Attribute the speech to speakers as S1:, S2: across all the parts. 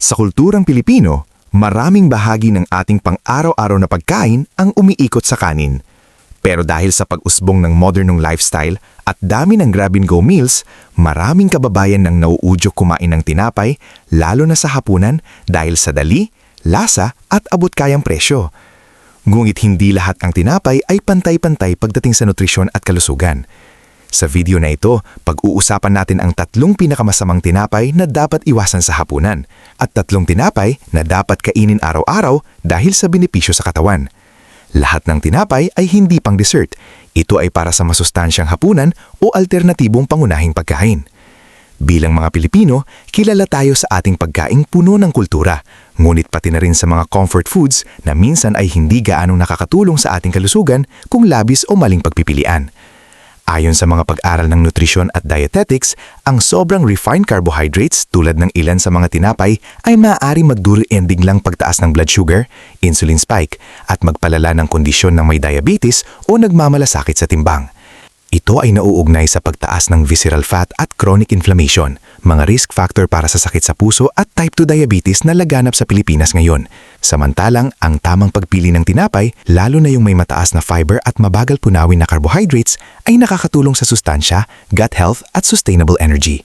S1: Sa kulturang Pilipino, maraming bahagi ng ating pang-araw-araw na pagkain ang umiikot sa kanin. Pero dahil sa pag-usbong ng modernong lifestyle at dami ng grab-and-go meals, maraming kababayan nang nauudyok kumain ng tinapay, lalo na sa hapunan dahil sa dali, lasa at abot-kayang presyo. Ngunit hindi lahat ng tinapay ay pantay-pantay pagdating sa nutrisyon at kalusugan. Sa video na ito, pag-uusapan natin ang 3 pinakamasamang tinapay na dapat iwasan sa hapunan at 3 tinapay na dapat kainin araw-araw dahil sa benepisyo sa katawan. Lahat ng tinapay ay hindi pang dessert. Ito ay para sa masustansyang hapunan o alternatibong pangunahing pagkain. Bilang mga Pilipino, kilala tayo sa ating pagkaing puno ng kultura, ngunit pati na rin sa mga comfort foods na minsan ay hindi gaanong nakakatulong sa ating kalusugan kung labis o maling pagpipilian. Ayon sa mga pag-aral ng nutrisyon at dietetics, ang sobrang refined carbohydrates tulad ng ilan sa mga tinapay ay maaaring magduro-ending lang pagtaas ng blood sugar, insulin spike, at magpalala ng kondisyon ng may diabetes o nagmamalasakit sa timbang. Ito ay nauugnay sa pagtaas ng visceral fat at chronic inflammation, mga risk factor para sa sakit sa puso at type 2 diabetes na laganap sa Pilipinas ngayon. Samantalang, ang tamang pagpili ng tinapay, lalo na yung may mataas na fiber at mabagal punawin na carbohydrates, ay nakakatulong sa sustansya, gut health at sustainable energy.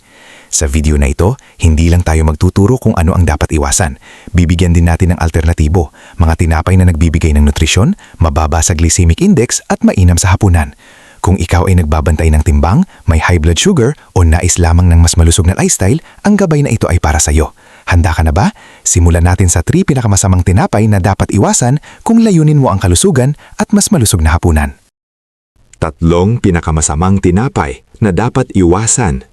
S1: Sa video na ito, hindi lang tayo magtuturo kung ano ang dapat iwasan. Bibigyan din natin ng alternatibo, mga tinapay na nagbibigay ng nutrisyon, mababa sa glycemic index at mainam sa hapunan. Kung ikaw ay nagbabantay ng timbang, may high blood sugar o nais lamang ng mas malusog na lifestyle, ang gabay na ito ay para sa iyo. Handa ka na ba? Simulan natin sa 3 pinakamasamang tinapay na dapat iwasan kung layunin mo ang kalusugan at mas malusog na hapunan.
S2: 3 pinakamasamang tinapay na dapat iwasan.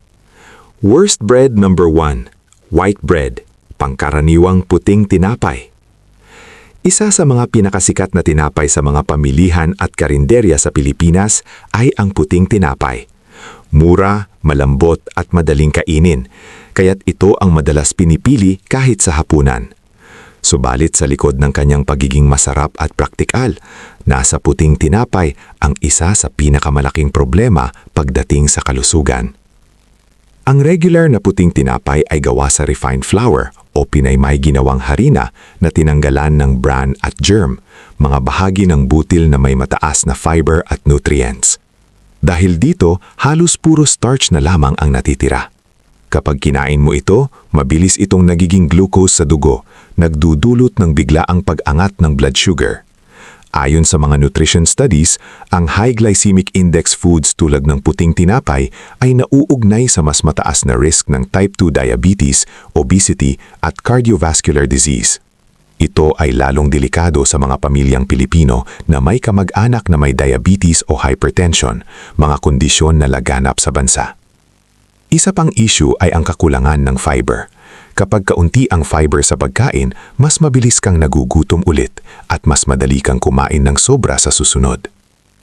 S2: Worst bread number 1, white bread, pangkaraniwang puting tinapay. Isa sa mga pinakasikat na tinapay sa mga pamilihan at karinderya sa Pilipinas ay ang puting tinapay. Mura, malambot at madaling kainin, kaya't ito ang madalas pinipili kahit sa hapunan. Subalit sa likod ng kanyang pagiging masarap at praktikal, nasa puting tinapay ang isa sa pinakamalaking problema pagdating sa kalusugan. Ang regular na puting tinapay ay gawa sa refined flour o pinaymay ginawang harina na tinanggalan ng bran at germ, mga bahagi ng butil na may mataas na fiber at nutrients. Dahil dito, halos puro starch na lamang ang natitira. Kapag kinain mo ito, mabilis itong nagiging glucose sa dugo, nagdudulot ng biglaang pag-angat ng blood sugar. Ayon sa mga nutrition studies, ang high glycemic index foods tulad ng puting tinapay ay nauugnay sa mas mataas na risk ng type 2 diabetes, obesity at cardiovascular disease. Ito ay lalong delikado sa mga pamilyang Pilipino na may kamag-anak na may diabetes o hypertension, mga kondisyon na laganap sa bansa. Isa pang issue ay ang kakulangan ng fiber. Kapag kaunti ang fiber sa pagkain, mas mabilis kang nagugutom ulit at mas madali kang kumain ng sobra sa susunod.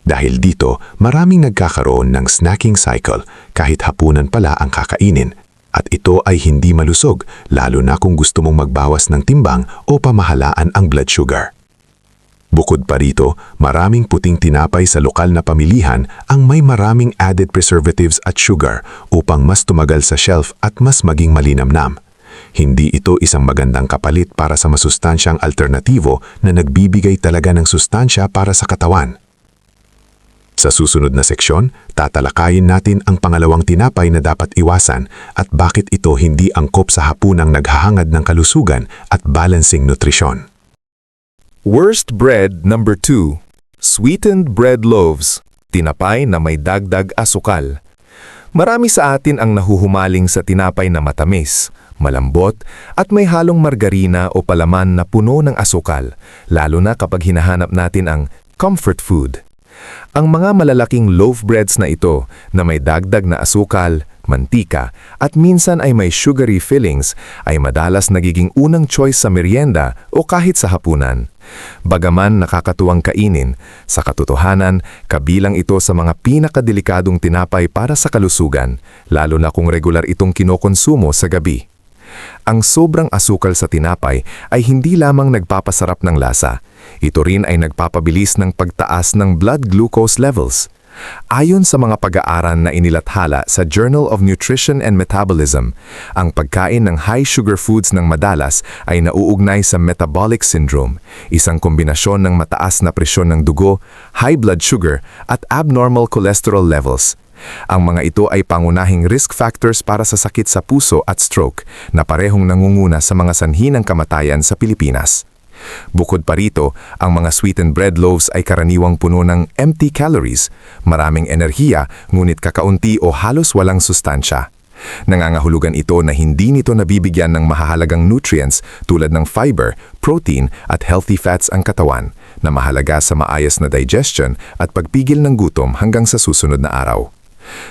S2: Dahil dito, maraming nagkakaroon ng snacking cycle kahit hapunan pala ang kakainin at ito ay hindi malusog lalo na kung gusto mong magbawas ng timbang o pamahalaan ang blood sugar. Bukod pa rito, maraming puting tinapay sa lokal na pamilihan ang may maraming added preservatives at sugar upang mas tumagal sa shelf at mas maging malinamnam. Hindi ito isang magandang kapalit para sa masustansyang alternatibo na nagbibigay talaga ng sustansya para sa katawan. Sa susunod na seksyon, tatalakayin natin ang pangalawang tinapay na dapat iwasan at bakit ito hindi angkop sa hapunang naghahangad ng kalusugan at balancing nutrisyon.
S3: Worst bread number 2, sweetened bread loaves, tinapay na may dagdag asukal. Marami sa atin ang nahuhumaling sa tinapay na matamis, malambot at may halong margarina o palaman na puno ng asukal, lalo na kapag hinahanap natin ang comfort food. Ang mga malalaking loaf breads na ito na may dagdag na asukal, mantika at minsan ay may sugary fillings ay madalas nagiging unang choice sa merienda o kahit sa hapunan. Bagaman nakakatuwang kainin, sa katotohanan, kabilang ito sa mga pinakadelikadong tinapay para sa kalusugan, lalo na kung regular itong kinokonsumo sa gabi. Ang sobrang asukal sa tinapay ay hindi lamang nagpapasarap ng lasa, ito rin ay nagpapabilis ng pagtaas ng blood glucose levels. Ayon sa mga pag-aaral na inilathala sa Journal of Nutrition and Metabolism, ang pagkain ng high-sugar foods ng madalas ay nauugnay sa metabolic syndrome, isang kombinasyon ng mataas na presyon ng dugo, high blood sugar, at abnormal cholesterol levels. Ang mga ito ay pangunahing risk factors para sa sakit sa puso at stroke na parehong nangunguna sa mga sanhi ng kamatayan sa Pilipinas. Bukod pa rito, ang mga sweetened bread loaves ay karaniwang puno ng empty calories, maraming enerhiya ngunit kakaunti o halos walang sustansya. Nangangahulugan ito na hindi nito nabibigyan ng mahahalagang nutrients tulad ng fiber, protein at healthy fats ang katawan na mahalaga sa maayos na digestion at pagpigil ng gutom hanggang sa susunod na araw.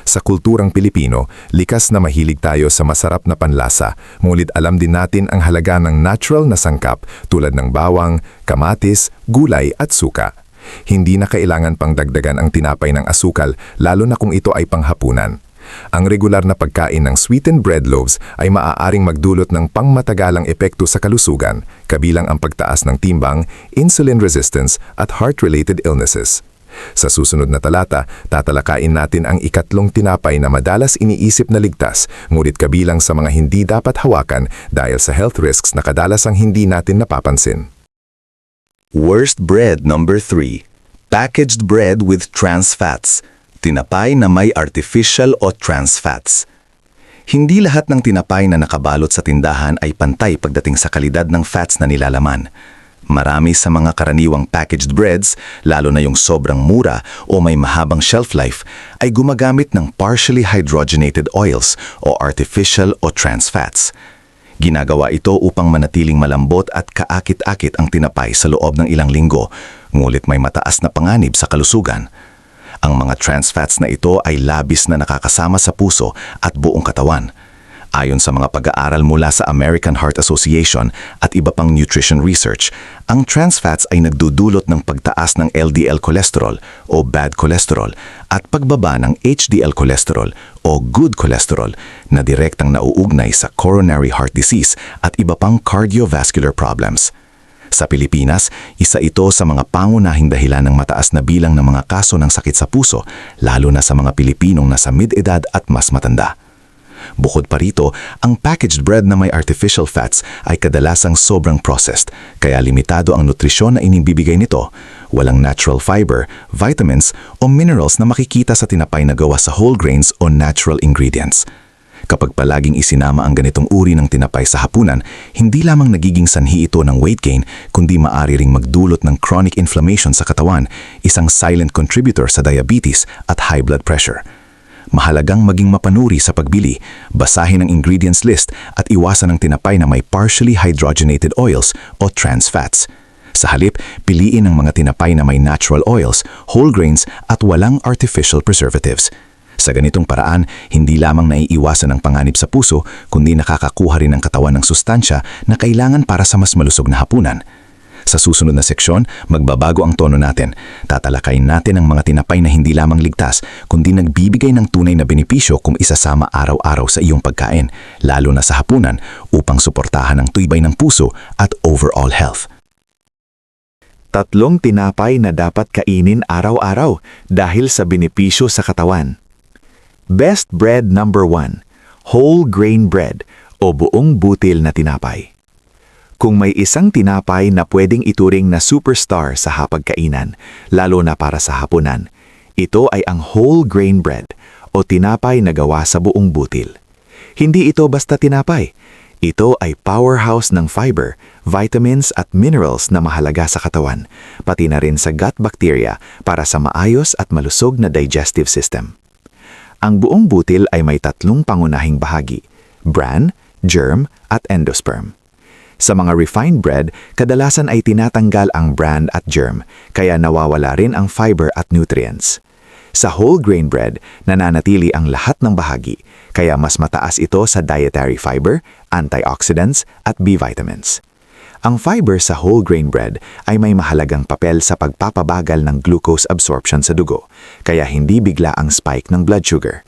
S3: Sa kulturang Pilipino, likas na mahilig tayo sa masarap na panlasa, ngunit alam din natin ang halaga ng natural na sangkap tulad ng bawang, kamatis, gulay at suka. Hindi na kailangan pang dagdagan ang tinapay ng asukal, lalo na kung ito ay panghapunan. Ang regular na pagkain ng sweetened bread loaves ay maaaring magdulot ng pangmatagalang epekto sa kalusugan, kabilang ang pagtaas ng timbang, insulin resistance at heart-related illnesses. Sa susunod na talata, tatalakayin natin ang ikatlong tinapay na madalas iniisip na ligtas, ngunit kabilang sa mga hindi dapat hawakan dahil sa health risks na kadalasang hindi natin napapansin.
S1: Worst bread number 3. Packaged bread with trans fats. Tinapay na may artificial o trans fats. Hindi lahat ng tinapay na nakabalot sa tindahan ay pantay pagdating sa kalidad ng fats na nilalaman. Marami sa mga karaniwang packaged breads, lalo na yung sobrang mura o may mahabang shelf life, ay gumagamit ng partially hydrogenated oils o artificial o trans fats. Ginagawa ito upang manatiling malambot at kaakit-akit ang tinapay sa loob ng ilang linggo, ngulit may mataas na panganib sa kalusugan. Ang mga trans fats na ito ay labis na nakakasama sa puso at buong katawan. Ayon sa mga pag-aaral mula sa American Heart Association at iba pang nutrition research, ang trans fats ay nagdudulot ng pagtaas ng LDL cholesterol o bad cholesterol at pagbaba ng HDL cholesterol o good cholesterol na direktang nauugnay sa coronary heart disease at iba pang cardiovascular problems. Sa Pilipinas, isa ito sa mga pangunahing dahilan ng mataas na bilang ng mga kaso ng sakit sa puso, lalo na sa mga Pilipinong nasa mid-edad at mas matanda. Bukod pa rito, ang packaged bread na may artificial fats ay kadalasang sobrang processed, kaya limitado ang nutrisyon na inibibigay nito. Walang natural fiber, vitamins o minerals na makikita sa tinapay na gawa sa whole grains o natural ingredients. Kapag palaging isinama ang ganitong uri ng tinapay sa hapunan, hindi lamang nagiging sanhi ito ng weight gain, kundi maaari ring magdulot ng chronic inflammation sa katawan, isang silent contributor sa diabetes at high blood pressure. Mahalagang maging mapanuri sa pagbili, basahin ang ingredients list at iwasan ang tinapay na may partially hydrogenated oils o trans fats. Sa halip, piliin ang mga tinapay na may natural oils, whole grains at walang artificial preservatives. Sa ganitong paraan, hindi lamang naiiwasan ang panganib sa puso, kundi nakakakuha rin ng katawan ng sustansya na kailangan para sa mas malusog na hapunan. Sa susunod na seksyon, magbabago ang tono natin. Tatalakayin natin ang mga tinapay na hindi lamang ligtas, kundi nagbibigay ng tunay na benepisyo kung isasama araw-araw sa iyong pagkain, lalo na sa hapunan, upang suportahan ang tuybay ng puso at overall health.
S2: 3 tinapay na dapat kainin araw-araw dahil sa benepisyo sa katawan. Best bread number 1, whole grain bread o buong butil na tinapay. Kung may isang tinapay na pwedeng ituring na superstar sa hapagkainan, lalo na para sa hapunan, ito ay ang whole grain bread o tinapay na gawa sa buong butil. Hindi ito basta tinapay. Ito ay powerhouse ng fiber, vitamins at minerals na mahalaga sa katawan, pati na rin sa gut bacteria para sa maayos at malusog na digestive system. Ang buong butil ay may 3 pangunahing bahagi: bran, germ at endosperm. Sa mga refined bread, kadalasan ay tinatanggal ang bran at germ, kaya nawawala rin ang fiber at nutrients. Sa whole grain bread, nananatili ang lahat ng bahagi, kaya mas mataas ito sa dietary fiber, antioxidants at B vitamins. Ang fiber sa whole grain bread ay may mahalagang papel sa pagpapabagal ng glucose absorption sa dugo, kaya hindi bigla ang spike ng blood sugar.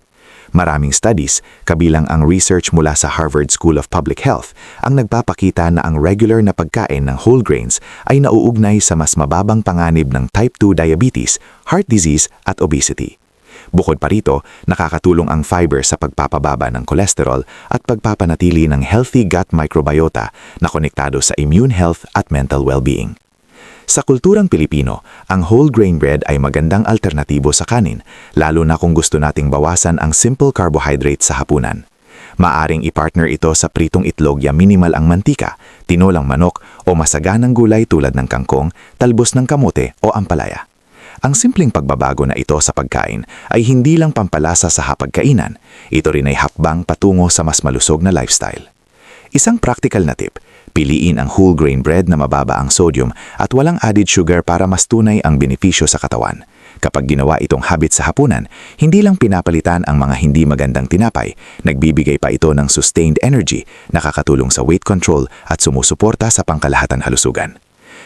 S2: Maraming studies, kabilang ang research mula sa Harvard School of Public Health, ang nagpapakita na ang regular na pagkain ng whole grains ay nauugnay sa mas mababang panganib ng type 2 diabetes, heart disease at obesity.
S1: Bukod pa rito, nakakatulong ang fiber sa pagpapababa ng kolesterol at pagpapanatili ng healthy gut microbiota na konektado sa immune health at mental well-being. Sa kulturang Pilipino, ang whole grain bread ay magandang alternatibo sa kanin, lalo na kung gusto nating bawasan ang simple carbohydrates sa hapunan. Maaring i-partner ito sa pritong itlog ya minimal ang mantika, tinolang manok o masaganang gulay tulad ng kangkong, talbos ng kamote o ampalaya. Ang simpleng pagbabago na ito sa pagkain ay hindi lang pampalasa sa hapagkainan, ito rin ay hakbang patungo sa mas malusog na lifestyle. Isang practical na tip, piliin ang whole grain bread na mababa ang sodium at walang added sugar para mas tunay ang benepisyo sa katawan. Kapag ginawa itong habit sa hapunan, hindi lang pinapalitan ang mga hindi magandang tinapay, nagbibigay pa ito ng sustained energy, nakakatulong sa weight control at sumusuporta sa pangkalahatan halusugan.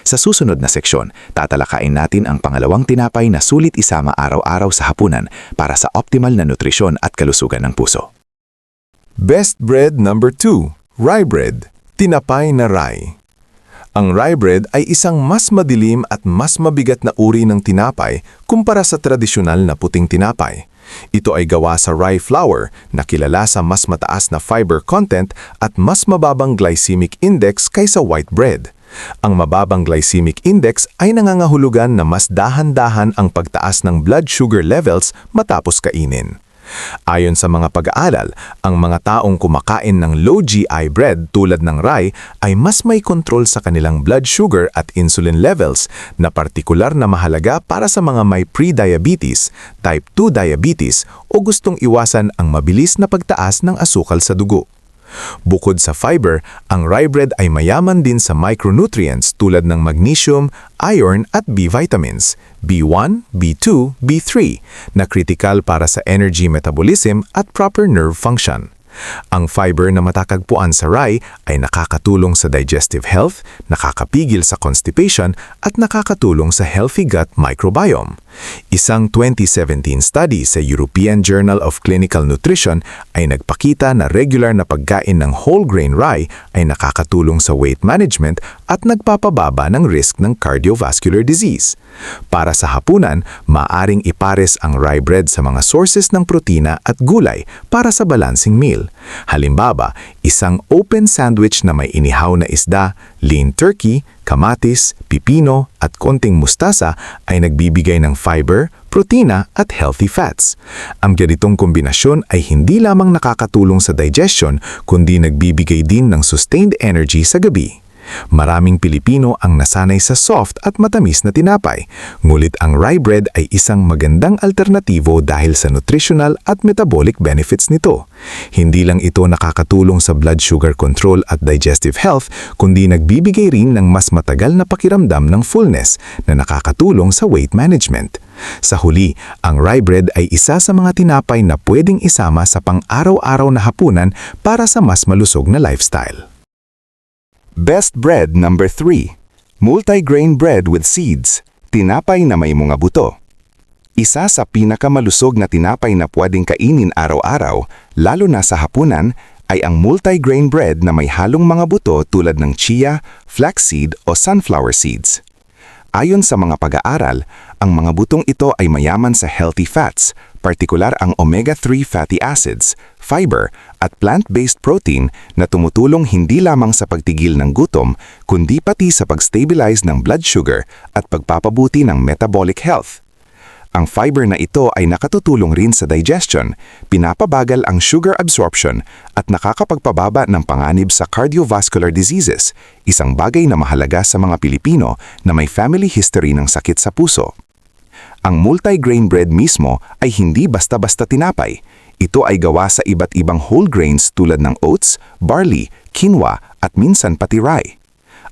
S1: Sa susunod na seksyon, tatalakayin natin ang pangalawang tinapay na sulit isama araw-araw sa hapunan para sa optimal na nutrisyon at kalusugan ng puso.
S3: Best bread number 2, rye bread, tinapay na rye. Ang rye bread ay isang mas madilim at mas mabigat na uri ng tinapay kumpara sa tradisyonal na puting tinapay. Ito ay gawa sa rye flour na kilala sa mas mataas na fiber content at mas mababang glycemic index kaysa white bread. Ang mababang glycemic index ay nangangahulugan na mas dahan-dahan ang pagtaas ng blood sugar levels matapos kainin. Ayon sa mga pag-aaral, ang mga taong kumakain ng low GI bread tulad ng rye ay mas may kontrol sa kanilang blood sugar at insulin levels na partikular na mahalaga para sa mga may pre-diabetes, type 2 diabetes o gustong iwasan ang mabilis na pagtaas ng asukal sa dugo. Bukod sa fiber, ang rye bread ay mayaman din sa micronutrients tulad ng magnesium, iron at B vitamins, B1, B2, B3 na kritikal para sa energy metabolism at proper nerve function. Ang fiber na matatagpuan sa rye ay nakakatulong sa digestive health, nakakapigil sa constipation at nakakatulong sa healthy gut microbiome. Isang 2017 study sa European Journal of Clinical Nutrition ay nagpakita na regular na pagkain ng whole grain rye ay nakakatulong sa weight management at nagpapababa ng risk ng cardiovascular disease. Para sa hapunan, maaring ipares ang rye bread sa mga sources ng protina at gulay para sa balancing meal. Halimbawa, isang open sandwich na may inihaw na isda, lean turkey, kamatis, pipino at konting mustasa ay nagbibigay ng fiber, protina at healthy fats. Ang ganitong kombinasyon ay hindi lamang nakakatulong sa digestion kundi nagbibigay din ng sustained energy sa gabi. Maraming Pilipino ang nasanay sa soft at matamis na tinapay, ngulit ang rye bread ay isang magandang alternatibo dahil sa nutritional at metabolic benefits nito. Hindi lang ito nakakatulong sa blood sugar control at digestive health, kundi nagbibigay rin ng mas matagal na pakiramdam ng fullness na nakakatulong sa weight management. Sa huli, ang rye bread ay isa sa mga tinapay na pwedeng isama sa pang-araw-araw na hapunan para sa mas malusog na lifestyle.
S4: Best bread number 3, multigrain bread with seeds, tinapay na may mga buto. Isa sa pinakamalusog na tinapay na pwedeng kainin araw-araw, lalo na sa hapunan, ay ang multigrain bread na may halong mga buto tulad ng chia, flaxseed o sunflower seeds. Ayon sa mga pag-aaral, ang mga butong ito ay mayaman sa healthy fats, partikular ang omega-3 fatty acids, fiber at plant-based protein na tumutulong hindi lamang sa pagtigil ng gutom, kundi pati sa pag-stabilize ng blood sugar at pagpapabuti ng metabolic health. Ang fiber na ito ay nakatutulong rin sa digestion, pinapabagal ang sugar absorption at nakakapagpababa ng panganib sa cardiovascular diseases, isang bagay na mahalaga sa mga Pilipino na may family history ng sakit sa puso. Ang multigrain bread mismo ay hindi basta-basta tinapay. Ito ay gawa sa iba't ibang whole grains tulad ng oats, barley, quinoa at minsan pati rye.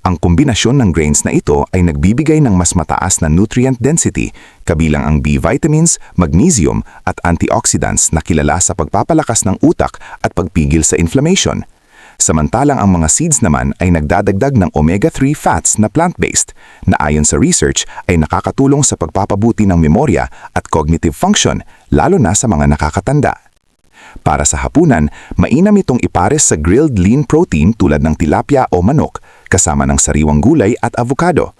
S4: Ang kombinasyon ng grains na ito ay nagbibigay ng mas mataas na nutrient density, kabilang ang B vitamins, magnesium at antioxidants na kilala sa pagpapalakas ng utak at pagpigil sa inflammation. Samantalang ang mga seeds naman ay nagdadagdag ng omega-3 fats na plant-based, na ayon sa research ay nakakatulong sa pagpapabuti ng memorya at cognitive function, lalo na sa mga nakakatanda. Para sa hapunan, mainam itong ipares sa grilled lean protein tulad ng tilapia o manok, kasama ng sariwang gulay at avocado.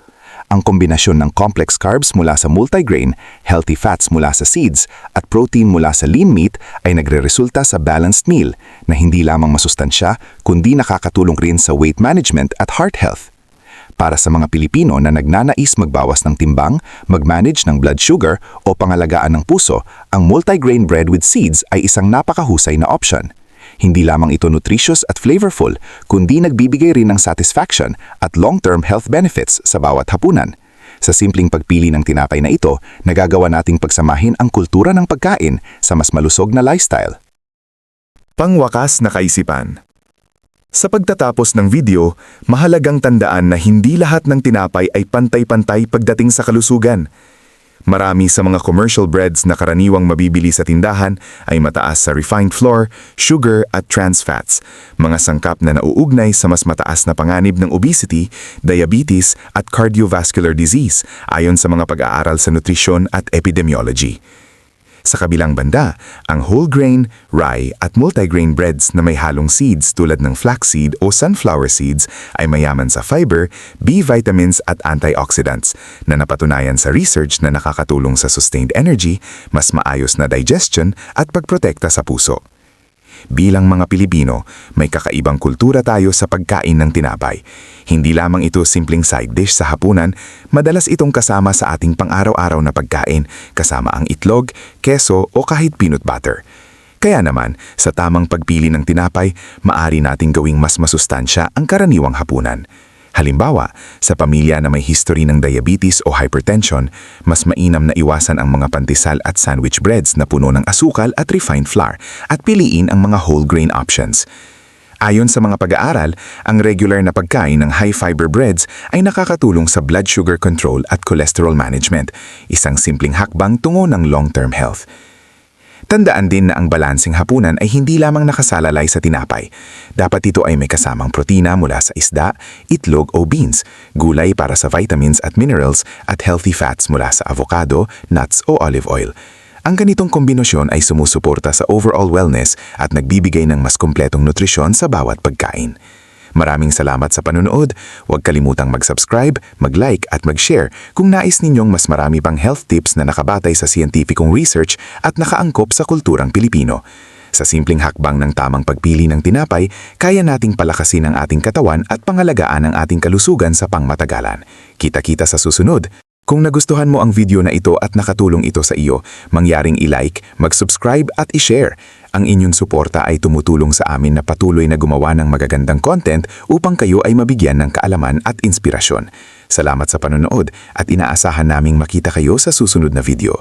S4: Ang kombinasyon ng complex carbs mula sa multigrain, healthy fats mula sa seeds, at protein mula sa lean meat ay nagreresulta sa balanced meal na hindi lamang masustansya kundi nakakatulong rin sa weight management at heart health. Para sa mga Pilipino na nagnanais magbawas ng timbang, mag-manage ng blood sugar o pangalagaan ng puso, ang multigrain bread with seeds ay isang napakahusay na option. Hindi lamang ito nutritious at flavorful, kundi nagbibigay rin ng satisfaction at long-term health benefits sa bawat hapunan. Sa simpleng pagpili ng tinapay na ito, nagagawa nating pagsamahin ang kultura ng pagkain sa mas malusog na lifestyle.
S3: Pangwakas na kaisipan. Sa pagtatapos ng video, mahalagang tandaan na hindi lahat ng tinapay ay pantay-pantay pagdating sa kalusugan. Marami sa mga commercial breads na karaniwang mabibili sa tindahan ay mataas sa refined flour, sugar at trans fats, mga sangkap na nauugnay sa mas mataas na panganib ng obesity, diabetes at cardiovascular disease ayon sa mga pag-aaral sa nutrisyon at epidemiology. Sa kabilang banda, ang whole grain, rye at multigrain breads na may halong seeds tulad ng flaxseed o sunflower seeds ay mayaman sa fiber, B vitamins at antioxidants na napatunayan sa research na nakakatulong sa sustained energy, mas maayos na digestion at pagprotekta sa puso. Bilang mga Pilipino, may kakaibang kultura tayo sa pagkain ng tinapay. Hindi lamang ito simpleng side dish sa hapunan, madalas itong kasama sa ating pang-araw-araw na pagkain, kasama ang itlog, keso o kahit peanut butter. Kaya naman, sa tamang pagpili ng tinapay, maari nating gawing mas masustansya ang karaniwang hapunan. Halimbawa, sa pamilya na may history ng diabetes o hypertension, mas mainam na iwasan ang mga pantisal at sandwich breads na puno ng asukal at refined flour at piliin ang mga whole grain options. Ayon sa mga pag-aaral, ang regular na pagkain ng high-fiber breads ay nakakatulong sa blood sugar control at cholesterol management, isang simpleng hakbang tungo ng long-term health. Tandaan din na ang balansing hapunan ay hindi lamang nakasalalay sa tinapay. Dapat ito ay may kasamang protina mula sa isda, itlog o beans, gulay para sa vitamins at minerals, at healthy fats mula sa avocado, nuts o olive oil. Ang ganitong kombinasyon ay sumusuporta sa overall wellness at nagbibigay ng mas kumpletong nutrisyon sa bawat pagkain. Maraming salamat sa panonood. Huwag kalimutang mag-subscribe, mag-like at mag-share kung nais ninyong mas marami pang health tips na nakabatay sa siyentipikong research at nakaangkop sa kulturang Pilipino. Sa simpleng hakbang ng tamang pagpili ng tinapay, kaya nating palakasin ang ating katawan at pangalagaan ang ating kalusugan sa pangmatagalan. Kita-kita sa susunod. Kung nagustuhan mo ang video na ito at nakatulong ito sa iyo, mangyaring i-like, mag-subscribe at i-share. Ang inyong suporta ay tumutulong sa amin na patuloy na gumawa ng magagandang content upang kayo ay mabigyan ng kaalaman at inspirasyon. Salamat sa panonood at inaasahan naming makita kayo sa susunod na video.